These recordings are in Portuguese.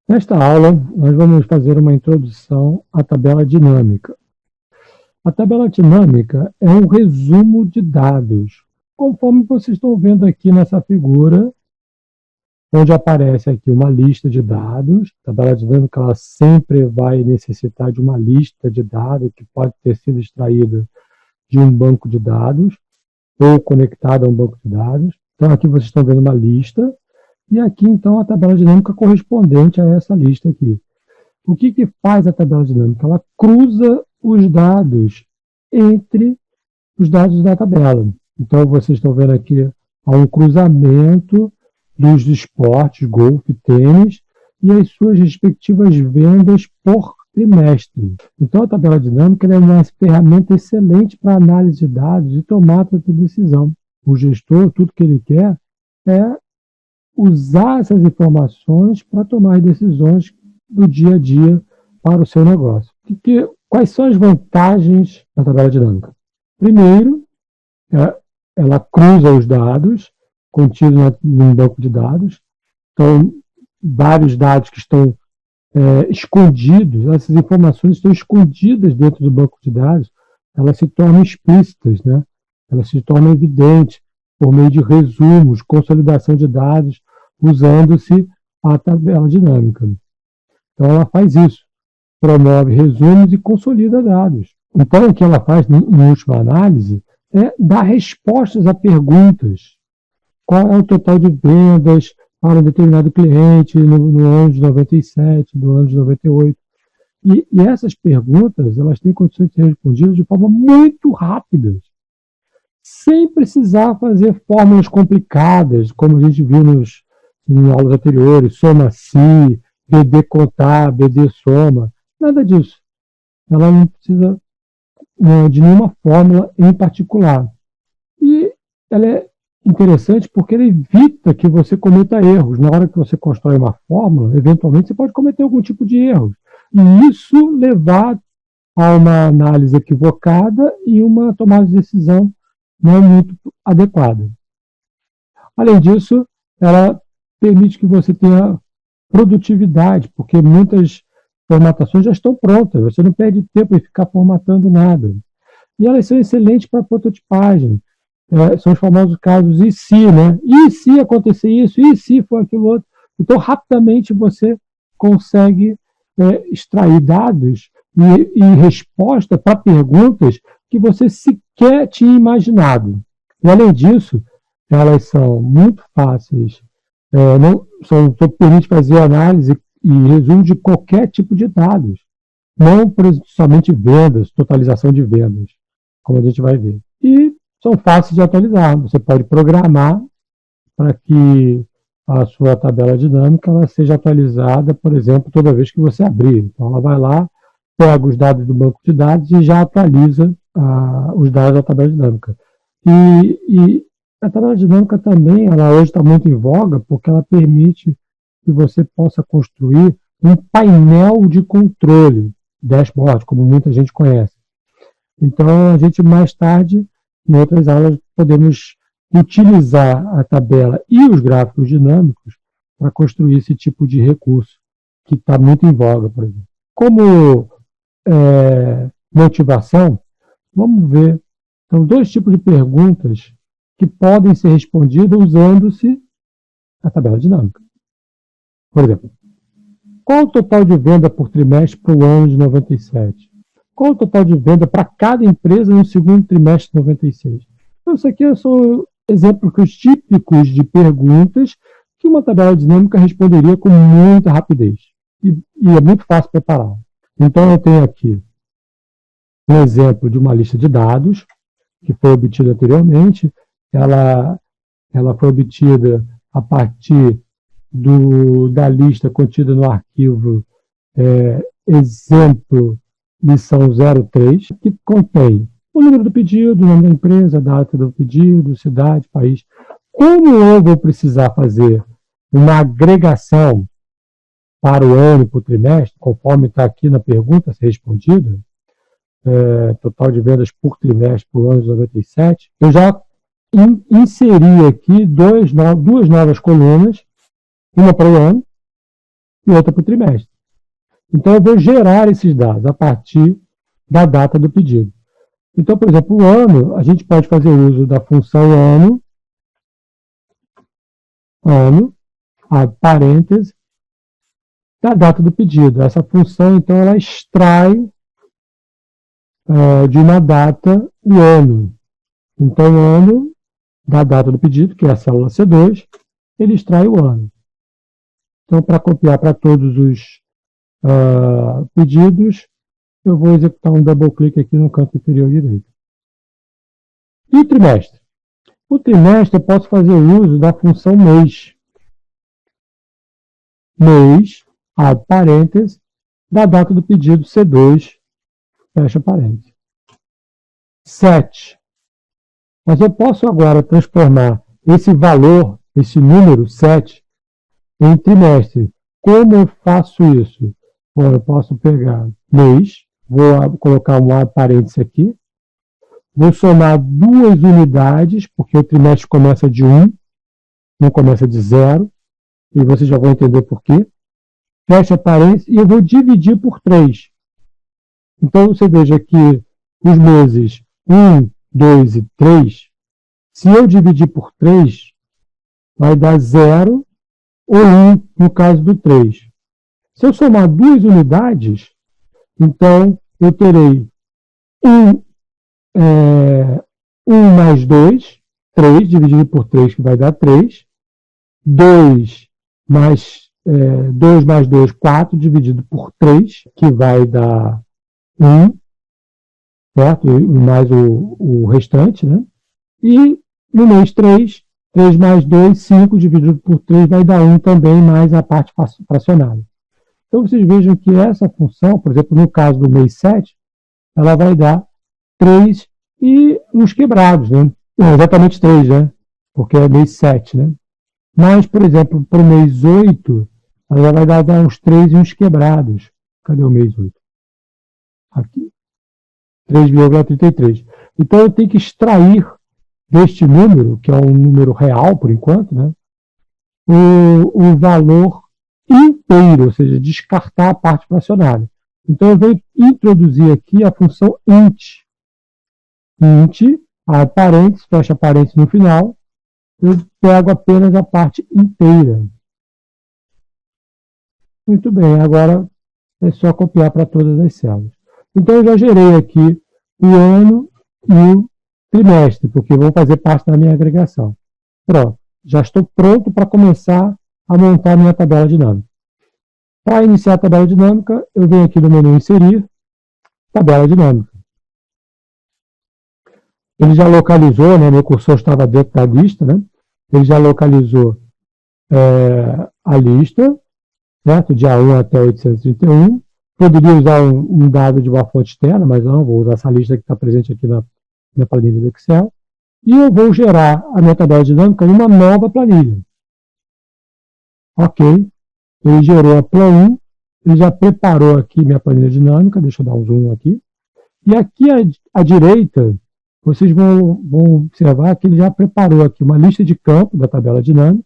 Nesta aula, nós vamos fazer uma introdução à tabela dinâmica. A tabela dinâmica é um resumo de dados, conforme vocês estão vendo aqui nessa figura, onde aparece aqui uma lista de dados. A tabela dinâmica ela sempre vai necessitar de uma lista de dados que pode ter sido extraída de um banco de dados ou conectada a um banco de dados. Então aqui vocês estão vendo uma lista. E aqui, então, a tabela dinâmica correspondente a essa lista aqui. O que faz a tabela dinâmica? Ela cruza os dados entre os dados da tabela. Então, vocês estão vendo aqui há um cruzamento dos esportes, golfe, tênis, e as suas respectivas vendas por trimestre. Então, a tabela dinâmica é uma ferramenta excelente para análise de dados e tomada de decisão. O gestor, tudo que ele quer é usar essas informações para tomar decisões do dia a dia para o seu negócio. Quais são as vantagens da tabela dinâmica? Primeiro, ela cruza os dados contidos num banco de dados. Então, vários dados que estão escondidos, essas informações estão escondidas dentro do banco de dados, elas se tornam explícitas, né? Elas se tornam evidentes por meio de resumos, consolidação de dados, usando-se a tabela dinâmica. Então, ela faz isso, promove resumos e consolida dados. Então, o que ela faz, em última análise, é dar respostas a perguntas. Qual é o total de vendas para um determinado cliente no ano de 97, no ano de 98? E essas perguntas, elas têm condições de ser respondidas de forma muito rápida, sem precisar fazer fórmulas complicadas, como a gente viu em aulas anteriores, soma-si, BD contar, BD soma, nada disso. Ela não precisa de nenhuma fórmula em particular. E ela é interessante porque ela evita que você cometa erros. Na hora que você constrói uma fórmula, eventualmente você pode cometer algum tipo de erro. E isso levar a uma análise equivocada e uma tomada de decisão não muito adequada. Além disso, ela permite que você tenha produtividade, porque muitas formatações já estão prontas, você não perde tempo em ficar formatando nada. E elas são excelentes para prototipagem. São os famosos casos e se, né? E se acontecer isso? E se for aquilo outro? Então, rapidamente você consegue extrair dados e resposta para perguntas que você sequer tinha imaginado. E, além disso, elas são muito fáceis, permite fazer análise e resumo de qualquer tipo de dados, não somente vendas, totalização de vendas, como a gente vai ver. E são fáceis de atualizar. Você pode programar para que a sua tabela dinâmica ela seja atualizada, por exemplo, toda vez que você abrir. Então, ela vai lá, pega os dados do banco de dados e já atualiza os dados da tabela dinâmica. E a tabela dinâmica também, ela hoje está muito em voga, porque ela permite que você possa construir um painel de controle, dashboard, como muita gente conhece. Então, a gente mais tarde, em outras aulas, podemos utilizar a tabela e os gráficos dinâmicos para construir esse tipo de recurso, que está muito em voga, por exemplo. Como motivação, vamos ver. São dois tipos de perguntas que podem ser respondidas usando-se a tabela dinâmica. Por exemplo, qual o total de venda por trimestre para o ano de 97? Qual o total de venda para cada empresa no segundo trimestre de 96? Então, isso aqui são exemplos típicos de perguntas que uma tabela dinâmica responderia com muita rapidez. E é muito fácil preparar. Então, eu tenho aqui um exemplo de uma lista de dados que foi obtida anteriormente. Ela foi obtida a partir da lista contida no arquivo exemplo lição 03, que contém o número do pedido, o nome da empresa, a data do pedido, cidade, país. Como eu vou precisar fazer uma agregação para o ano e para o trimestre, conforme está aqui na pergunta a ser respondida, total de vendas por trimestre por ano de 97, eu já inseri aqui duas novas colunas, uma para o ano e outra para o trimestre. Então, eu vou gerar esses dados a partir da data do pedido. Então, por exemplo, o ano, a gente pode fazer uso da função ano, a parêntese, da data do pedido. Essa função, então, ela extrai de uma data o ano. Então, o ano da data do pedido, que é a célula C2, ele extrai o ano. Então, para copiar para todos os pedidos, eu vou executar um double clique aqui no canto inferior direito. E o trimestre? O trimestre eu posso fazer uso da função mês. Mês, abre parênteses, da data do pedido C2, fecha parênteses. 7. Mas eu posso agora transformar esse valor, esse número 7, em trimestre. Como eu faço isso? Bom, eu posso pegar mês, vou colocar um abre parênteses aqui, vou somar duas unidades, porque o trimestre começa de 1, não começa de 0, e vocês já vão entender por quê. Fecha parênteses e eu vou dividir por 3. Então, você veja que os meses 1, 2 e 3, se eu dividir por 3, vai dar 0 ou 1 no caso do 3. Se eu somar duas unidades, então eu terei 1 mais 2, 3, dividido por 3, que vai dar 3. 2 mais 2, 4, dividido por 3, que vai dar 1, certo? E mais o restante, né? E no mês 3, 3 mais 2, 5, dividido por 3, vai dar 1 também, mais a parte fracionada. Então, vocês vejam que essa função, por exemplo, no caso do mês 7, ela vai dar 3 e uns quebrados, né? Não, exatamente 3, né? Porque é mês 7, né? Mas, por exemplo, para o mês 8, ela vai dar uns 3 e uns quebrados. Cadê o mês 8? Aqui. 3,33. Então, eu tenho que extrair deste número, que é um número real, por enquanto, né? O valor inteiro, ou seja, descartar a parte fracionária. Então, eu vou introduzir aqui a função int. Int, abre parênteses, fecha parênteses no final, eu pego apenas a parte inteira. Muito bem, agora é só copiar para todas as células. Então, eu já gerei aqui o ano e o trimestre, porque vão fazer parte da minha agregação. Pronto, já estou pronto para começar a montar a minha tabela dinâmica. Para iniciar a tabela dinâmica, eu venho aqui no menu Inserir, Tabela Dinâmica. Ele já localizou, né, meu cursor estava dentro da lista, né? Ele já localizou a lista, certo? De A1 até 831. Poderia usar um dado de uma fonte externa, mas não, vou usar essa lista que está presente aqui na planilha do Excel. E eu vou gerar a minha tabela dinâmica numa nova planilha. Ok. Ele gerou a Plan 1, ele já preparou aqui minha planilha dinâmica, deixa eu dar um zoom aqui. E aqui à direita, vocês vão observar que ele já preparou aqui uma lista de campos da tabela dinâmica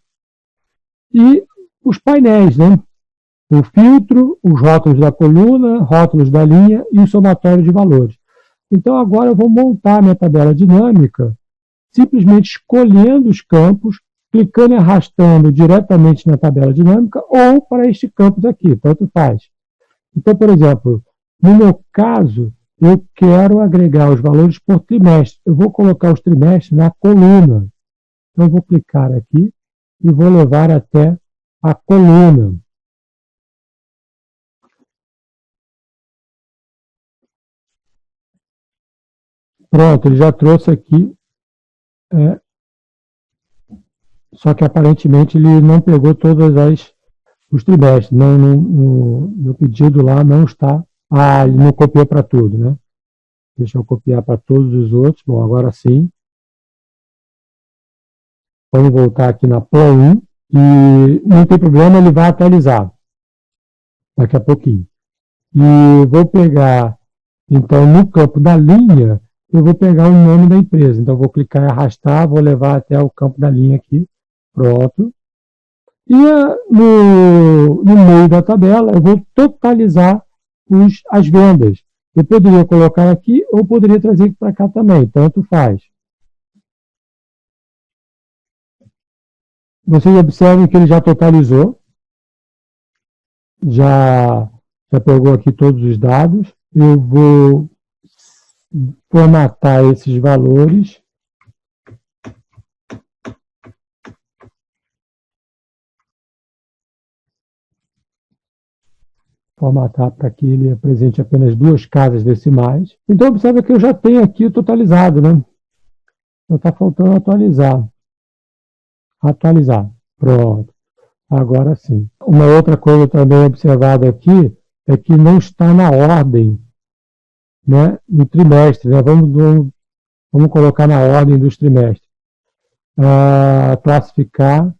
e os painéis, né? O filtro, os rótulos da coluna, rótulos da linha e o somatório de valores. Então, agora eu vou montar minha tabela dinâmica simplesmente escolhendo os campos, clicando e arrastando diretamente na tabela dinâmica ou para este campus aqui, tanto faz. Então, por exemplo, no meu caso, eu quero agregar os valores por trimestre. Eu vou colocar os trimestres na coluna. Então, eu vou clicar aqui e vou levar até a coluna. Pronto, ele já trouxe aqui. Só que aparentemente ele não pegou todos os trimestres. No pedido lá não está. Ah, ele não copiou para tudo, né? Deixa eu copiar para todos os outros. Bom, agora sim. Vamos voltar aqui na Plan 1. E não tem problema, ele vai atualizar daqui a pouquinho. E vou pegar, então, no campo da linha, eu vou pegar o nome da empresa. Então, vou clicar e arrastar, vou levar até o campo da linha aqui. Pronto. E no meio da tabela eu vou totalizar as vendas. Eu poderia colocar aqui ou poderia trazer para cá também, tanto faz. Vocês observam que ele já totalizou, já pegou aqui todos os dados. Eu vou formatar esses valores. Formatar para que ele apresente apenas 2 casas decimais. Então, observa que eu já tenho aqui o totalizado, né? Só está faltando atualizar. Atualizar. Pronto. Agora sim. Uma outra coisa também observada aqui é que não está na ordem, né, no trimestre. Né? Vamos colocar na ordem dos trimestres. Classificar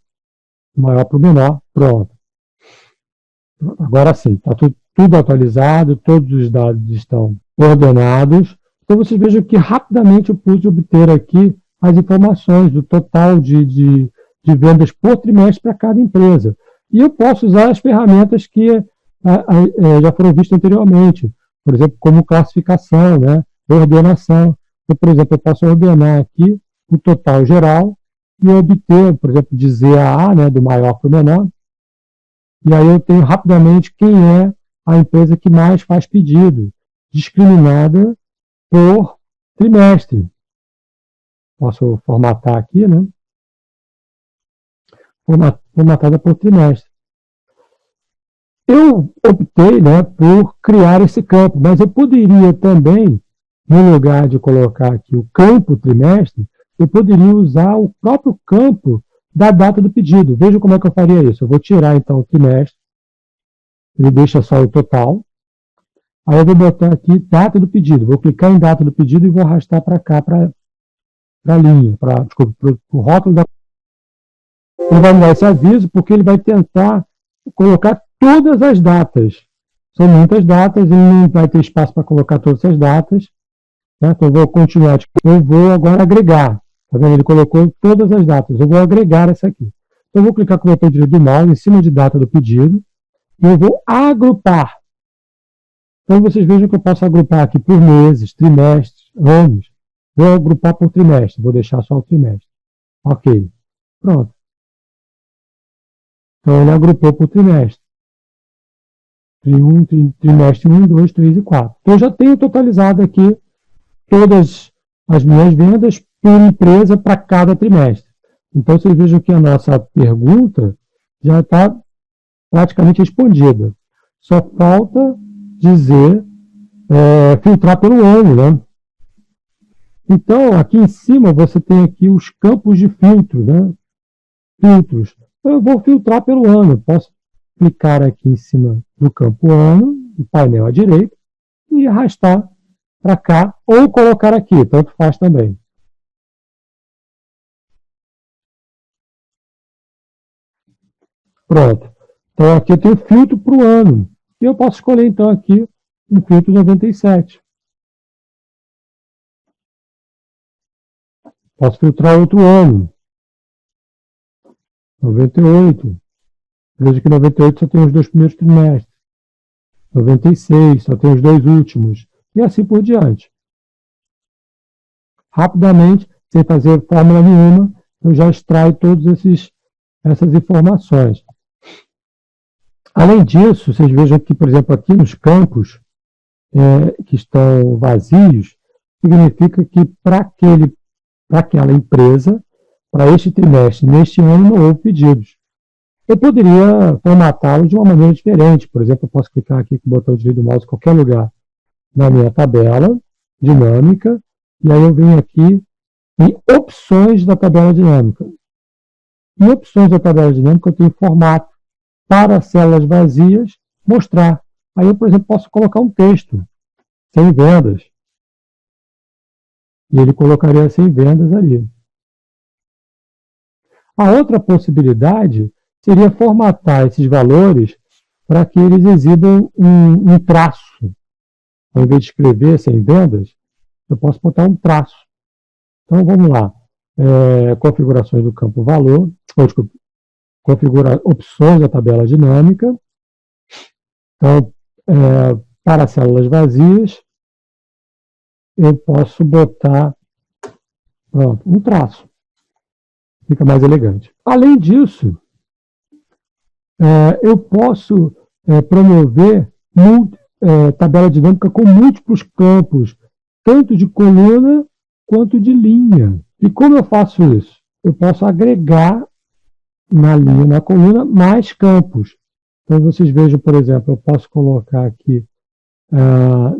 maior para o menor. Pronto. Agora sim, está tudo atualizado, todos os dados estão ordenados. Então vocês vejam que rapidamente eu pude obter aqui as informações do total de vendas por trimestre para cada empresa. E eu posso usar as ferramentas que já foram vistas anteriormente, por exemplo, como classificação, né, ordenação. Então, por exemplo, eu posso ordenar aqui o total geral e obter, por exemplo, de Z a A, né, do maior para o menor. E aí eu tenho rapidamente quem é a empresa que mais faz pedido, discriminada por trimestre. Posso formatar aqui, né? Formatada por trimestre. Eu optei, né, por criar esse campo, mas eu poderia também, no lugar de colocar aqui o campo trimestre, eu poderia usar o próprio campo da data do pedido. Veja como é que eu faria isso. Eu vou tirar, então, o trimestre. Ele deixa só o total. Aí eu vou botar aqui data do pedido. Vou clicar em data do pedido e vou arrastar para cá, para a linha, para o rótulo da... Ele vai me dar esse aviso porque ele vai tentar colocar todas as datas. São muitas datas, ele não vai ter espaço para colocar todas as datas. Né? Então eu vou continuar. Eu vou agora agregar. Tá vendo? Ele colocou todas as datas. Eu vou agregar essa aqui. Então eu vou clicar com o botão direito do mouse em cima de data do pedido. E eu vou agrupar. Então vocês vejam que eu posso agrupar aqui por meses, trimestres, anos. Vou agrupar por trimestre. Vou deixar só o trimestre. Ok. Pronto. Então ele agrupou por trimestre. Trimestre 1, 2, 3 e 4. Então eu já tenho totalizado aqui todas as minhas vendas por empresa para cada trimestre. Então vocês vejam que a nossa pergunta já está praticamente respondida. Só falta dizer, filtrar pelo ano, né? Então, aqui em cima você tem aqui os campos de filtro, né? Filtros. Eu vou filtrar pelo ano. Posso clicar aqui em cima do campo ano, no painel à direita, e arrastar para cá, ou colocar aqui, tanto faz também. Pronto. Então aqui eu tenho filtro para o ano. E eu posso escolher então aqui um filtro 97. Posso filtrar outro ano. 98. Veja que 98 só tem os 2 primeiros trimestres. 96 só tem os 2 últimos. E assim por diante. Rapidamente, sem fazer fórmula nenhuma, eu já extraio todas essas informações. Além disso, vocês vejam que, por exemplo, aqui nos campos que estão vazios, significa que para aquela empresa, para este trimestre, neste ano, não houve pedidos. Eu poderia formatá-los de uma maneira diferente. Por exemplo, eu posso clicar aqui com o botão direito do mouse em qualquer lugar na minha tabela dinâmica, e aí eu venho aqui em opções da tabela dinâmica. Em opções da tabela dinâmica, eu tenho formato para células vazias, mostrar. Aí eu, por exemplo, posso colocar um texto, sem vendas. E ele colocaria sem vendas ali. A outra possibilidade seria formatar esses valores para que eles exibam um traço. Ao invés de escrever sem vendas, eu posso botar um traço. Então vamos lá. Configurações do campo valor. Desculpa. configurar opções da tabela dinâmica. Então, para células vazias, eu posso botar um traço. Fica mais elegante. Além disso, eu posso promover tabela dinâmica com múltiplos campos, tanto de coluna quanto de linha. E como eu faço isso? Eu posso agregar na linha, na coluna, mais campos. Então, vocês vejam, por exemplo, eu posso colocar aqui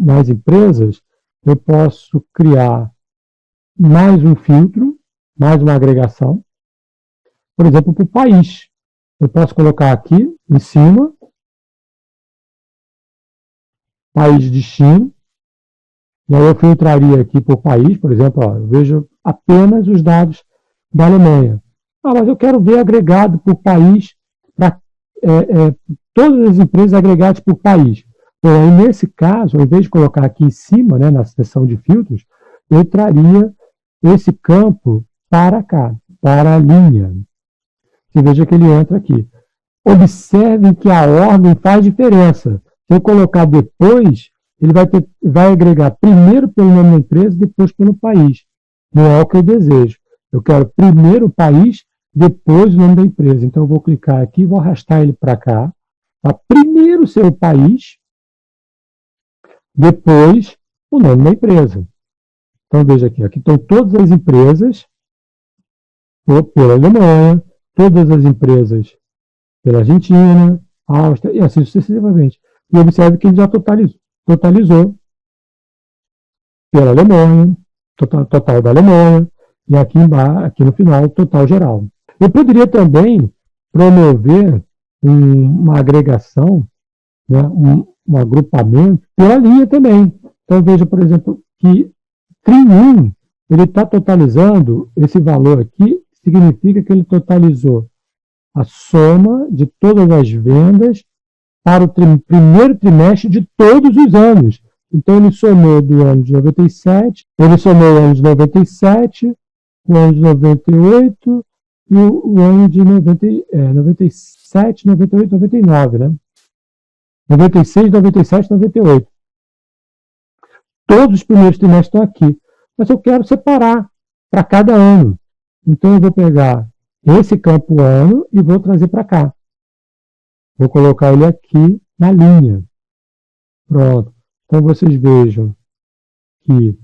nas empresas, eu posso criar mais um filtro, mais uma agregação, por exemplo, para o país. Eu posso colocar aqui em cima, país de destino, e aí eu filtraria aqui por país, por exemplo, eu vejo apenas os dados da Alemanha. Mas eu quero ver agregado por país, para todas as empresas agregadas por país. Então, aí, nesse caso, ao invés de colocar aqui em cima, né, na seção de filtros, eu traria esse campo para cá, para a linha. Você veja que ele entra aqui. Observe que a ordem faz diferença. Se eu colocar depois, ele vai agregar primeiro pelo nome da empresa, depois pelo país. Não é o que eu desejo. Eu quero primeiro o país, depois o nome da empresa. Então, eu vou clicar aqui, vou arrastar ele para cá. Para primeiro ser o país, depois o nome da empresa. Então, veja aqui. Aqui estão todas as empresas pela Alemanha, todas as empresas pela Argentina, Áustria, e assim sucessivamente. E observe que ele já totalizou pela Alemanha, total da Alemanha, e aqui embaixo, aqui no final, total geral. Eu poderia também promover uma agregação, né, um agrupamento pela linha também. Então, veja, por exemplo, que TRI1, ele está totalizando, esse valor aqui, significa que ele totalizou a soma de todas as vendas para o primeiro trimestre de todos os anos. Então, ele somou do ano de 97, ele somou o ano de 97, o ano de 98 e o ano de 97, 98, 99, né? 96, 97, 98. Todos os primeiros trimestres estão aqui. Mas eu quero separar para cada ano. Então, eu vou pegar esse campo ano e vou trazer para cá. Vou colocar ele aqui na linha. Pronto. Então, vocês vejam que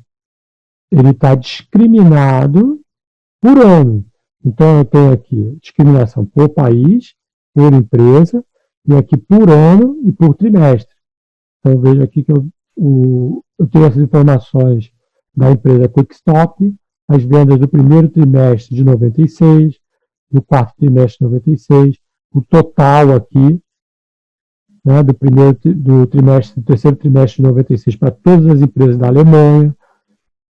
ele está discriminado por ano. Então, eu tenho aqui discriminação por país, por empresa, e aqui por ano e por trimestre. Então, eu vejo aqui que eu tenho essas informações da empresa Quickstop, as vendas do primeiro trimestre de 96, do quarto trimestre de 96, o total aqui, né, do terceiro trimestre de 96 para todas as empresas da Alemanha,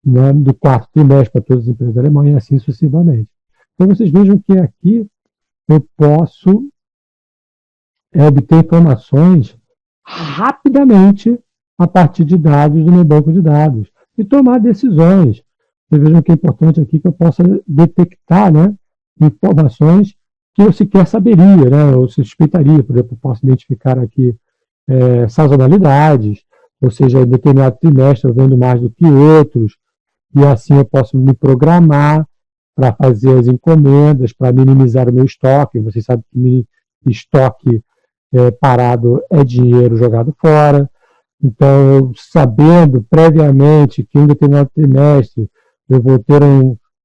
né, do quarto trimestre para todas as empresas da Alemanha, e assim sucessivamente. Então, vocês vejam que aqui eu posso obter informações rapidamente a partir de dados do meu banco de dados e tomar decisões. Vocês vejam que é importante aqui que eu possa detectar, né, informações que eu sequer saberia, né, ou suspeitaria. Por exemplo, eu posso identificar aqui sazonalidades, ou seja, em determinado trimestre eu vendo mais do que outros, e assim eu posso me programar para fazer as encomendas, para minimizar o meu estoque. Vocês sabem que estoque parado é dinheiro jogado fora. Então, sabendo previamente que em um determinado trimestre eu vou ter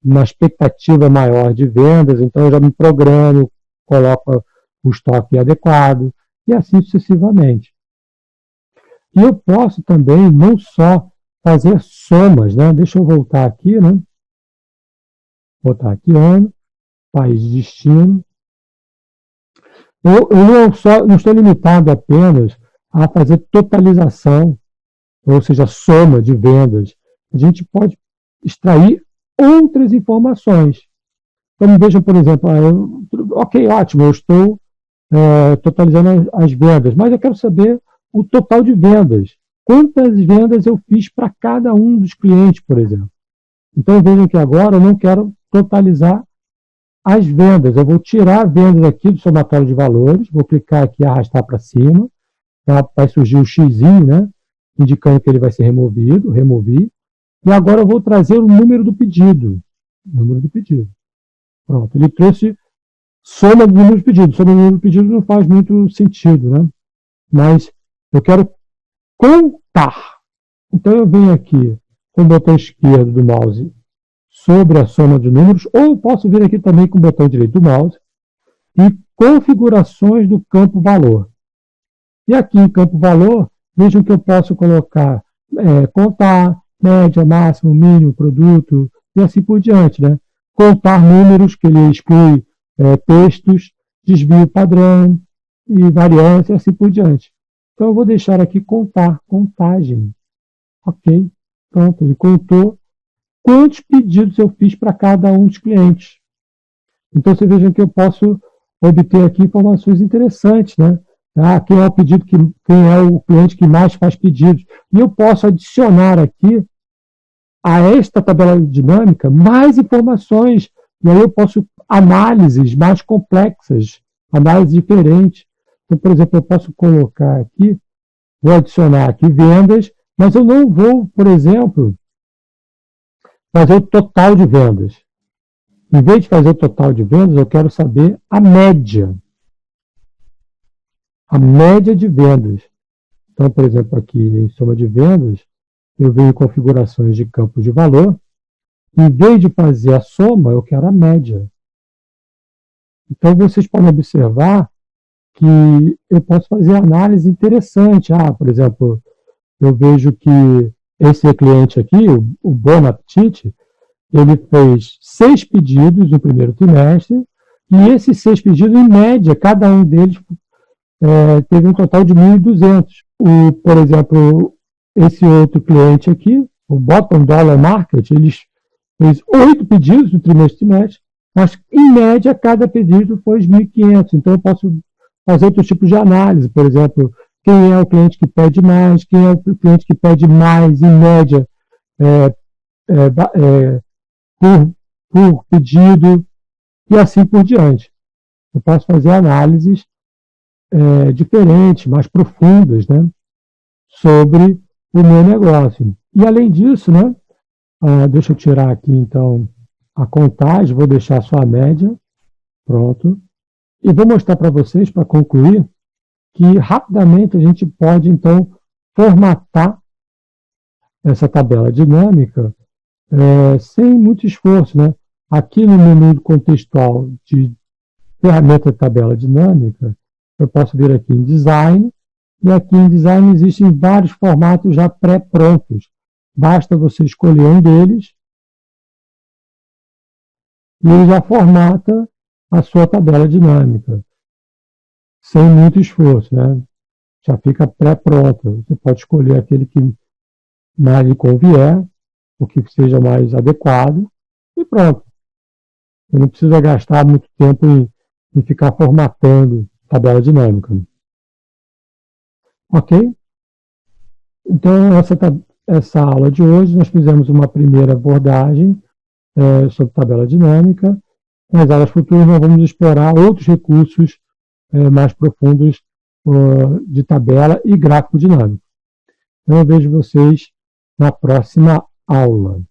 uma expectativa maior de vendas, então eu já me programo, coloco o estoque adequado, e assim sucessivamente. E eu posso também não só fazer somas, né? Deixa eu voltar aqui, né? Botar aqui ano, país de destino. Eu não estou limitado apenas a fazer totalização, ou seja, soma de vendas. A gente pode extrair outras informações. Então, vejam, por exemplo, ok, ótimo, eu estou totalizando as vendas, mas eu quero saber o total de vendas. Quantas vendas eu fiz para cada um dos clientes, por exemplo. Então, vejam que agora eu não quero totalizar as vendas. Eu vou tirar vendas aqui do somatório de valores, vou clicar aqui e arrastar para cima, tá? Vai surgir o xizinho, né? Indicando que ele vai ser removido, removi. E agora eu vou trazer o número do pedido. Número do pedido. Pronto, ele trouxe soma do número de pedidos. Soma do número de pedidos não faz muito sentido, né? Mas eu quero contar. Então eu venho aqui com o botão esquerdo do mouse sobre a soma de números, ou posso vir aqui também com o botão direito do mouse e configurações do campo valor. E aqui em campo valor, vejam que eu posso colocar contar, média, máximo, mínimo, produto, e assim por diante, né? Contar números, que ele exclui textos, desvio padrão e variância, e assim por diante. Então eu vou deixar aqui contar, contagem. Ok, pronto, ele contou quantos pedidos eu fiz para cada um dos clientes. Então você veja que eu posso obter aqui informações interessantes, né? Quem é o pedido quem é o cliente que mais faz pedidos. E eu posso adicionar aqui a esta tabela dinâmica mais informações. E aí eu posso análises mais complexas, análises diferentes. Então, por exemplo, eu posso colocar aqui, vou adicionar aqui vendas, mas eu não vou, por exemplo, fazer o total de vendas. Em vez de fazer o total de vendas, eu quero saber a média. A média de vendas. Então, por exemplo, aqui em soma de vendas, eu venho em configurações de campo de valor. Em vez de fazer a soma, eu quero a média. Então, vocês podem observar que eu posso fazer análise interessante. Por exemplo, eu vejo que esse cliente aqui, o Bon Appetit, ele fez 6 pedidos no primeiro trimestre, e esses 6 pedidos, em média, cada um deles teve um total de 1.200. Por exemplo, esse outro cliente aqui, o Bottom Dollar Market, ele fez 8 pedidos no trimestre, mas, em média, cada pedido foi 1.500. Então, eu posso fazer outros tipos de análise. Por exemplo, quem é o cliente que pede mais, quem é o cliente que pede mais, em média, por pedido, e assim por diante. Eu posso fazer análises diferentes, mais profundas, né, sobre o meu negócio. E, além disso, né, deixa eu tirar aqui, então, a contagem, vou deixar só a média, pronto. E vou mostrar para vocês, para concluir, que rapidamente a gente pode, então, formatar essa tabela dinâmica sem muito esforço, né? Aqui no menu contextual de ferramenta de tabela dinâmica, eu posso vir aqui em Design, e aqui em Design existem vários formatos já pré-prontos. Basta você escolher um deles e ele já formata a sua tabela dinâmica, sem muito esforço, né? Já fica pré-pronta. Você pode escolher aquele que mais lhe convier, o que seja mais adequado, e pronto. Você não precisa gastar muito tempo em ficar formatando tabela dinâmica. Ok? Então, essa aula de hoje, nós fizemos uma primeira abordagem sobre tabela dinâmica. Nas aulas futuras, nós vamos explorar outros recursos mais profundos de tabela e gráfico dinâmico. Então, eu vejo vocês na próxima aula.